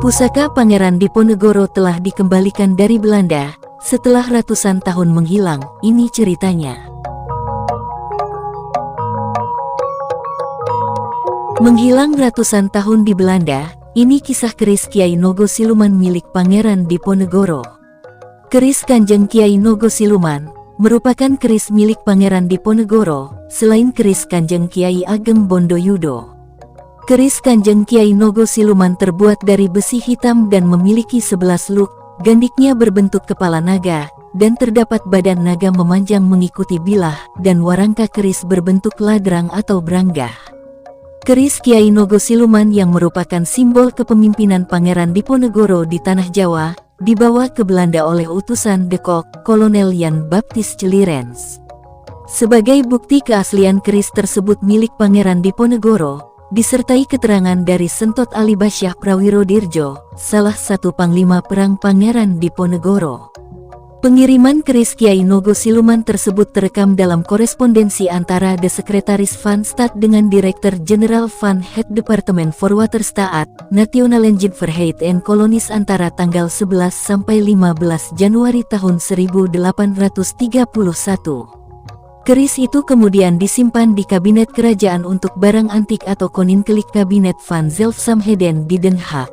Pusaka Pangeran Diponegoro telah dikembalikan dari Belanda setelah ratusan tahun menghilang. Ini ceritanya. Menghilang ratusan tahun di Belanda, ini kisah keris Kiai Nogo Siluman milik Pangeran Diponegoro. Keris Kanjeng Kiai Nogo Siluman merupakan keris milik Pangeran Diponegoro, selain keris Kanjeng Kiai Ageng Bondoyudo. Keris Kanjeng Kiai Nogo Siluman terbuat dari besi hitam dan memiliki 11 luk, gandiknya berbentuk kepala naga, dan terdapat badan naga memanjang mengikuti bilah, dan warangka keris berbentuk ladrang atau branggah. Keris Kiai Nogo Siluman yang merupakan simbol kepemimpinan Pangeran Diponegoro di Tanah Jawa, dibawa ke Belanda oleh utusan De Kok, Kolonel Jan Baptist Celierens. Sebagai bukti keaslian keris tersebut milik Pangeran Diponegoro, disertai keterangan dari Sentot Alibasyah Prawirodirjo, salah satu panglima perang Pangeran Diponegoro. Pengiriman keris Kiai Nogo Siluman tersebut terekam dalam korespondensi antara De Sekretaris van Staat dengan Direktur Jenderal van het Departement voor Waterstaat, Nationalengiverheid en Kolonies antara tanggal 11 sampai 15 Januari tahun 1831. Keris itu kemudian disimpan di Kabinet Kerajaan untuk Barang Antik atau Koninklijk Kabinet van Zelfsamheden di Den Haag.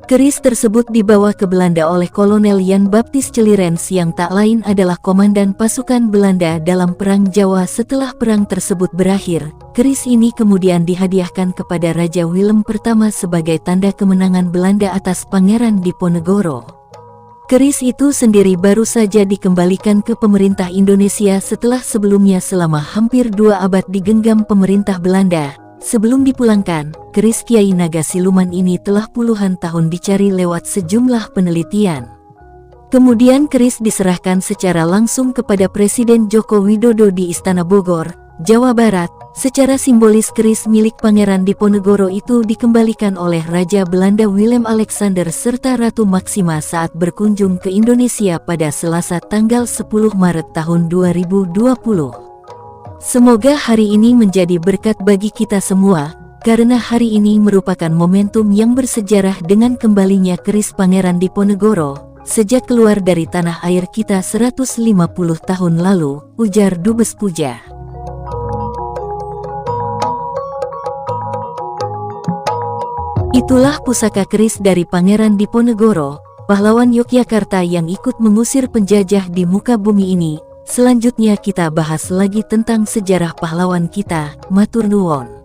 Keris tersebut dibawa ke Belanda oleh Kolonel Jan Baptist Celierens yang tak lain adalah komandan pasukan Belanda dalam Perang Jawa. Setelah perang tersebut berakhir, keris ini kemudian dihadiahkan kepada Raja Willem I sebagai tanda kemenangan Belanda atas Pangeran Diponegoro. Keris itu sendiri baru saja dikembalikan ke pemerintah Indonesia setelah sebelumnya selama hampir 2 abad digenggam pemerintah Belanda. Sebelum dipulangkan, keris Kiai Naga Siluman ini telah puluhan tahun dicari lewat sejumlah penelitian. Kemudian keris diserahkan secara langsung kepada Presiden Joko Widodo di Istana Bogor, Jawa Barat. Secara simbolis keris milik Pangeran Diponegoro itu dikembalikan oleh Raja Belanda Willem Alexander serta Ratu Maxima saat berkunjung ke Indonesia pada Selasa tanggal 10 Maret tahun 2020. Semoga hari ini menjadi berkat bagi kita semua, karena hari ini merupakan momentum yang bersejarah dengan kembalinya keris Pangeran Diponegoro sejak keluar dari tanah air kita 150 tahun lalu, ujar Dubes Puja. Itulah pusaka keris dari Pangeran Diponegoro, pahlawan Yogyakarta yang ikut mengusir penjajah di muka bumi ini. Selanjutnya kita bahas lagi tentang sejarah pahlawan kita, matur nuwun.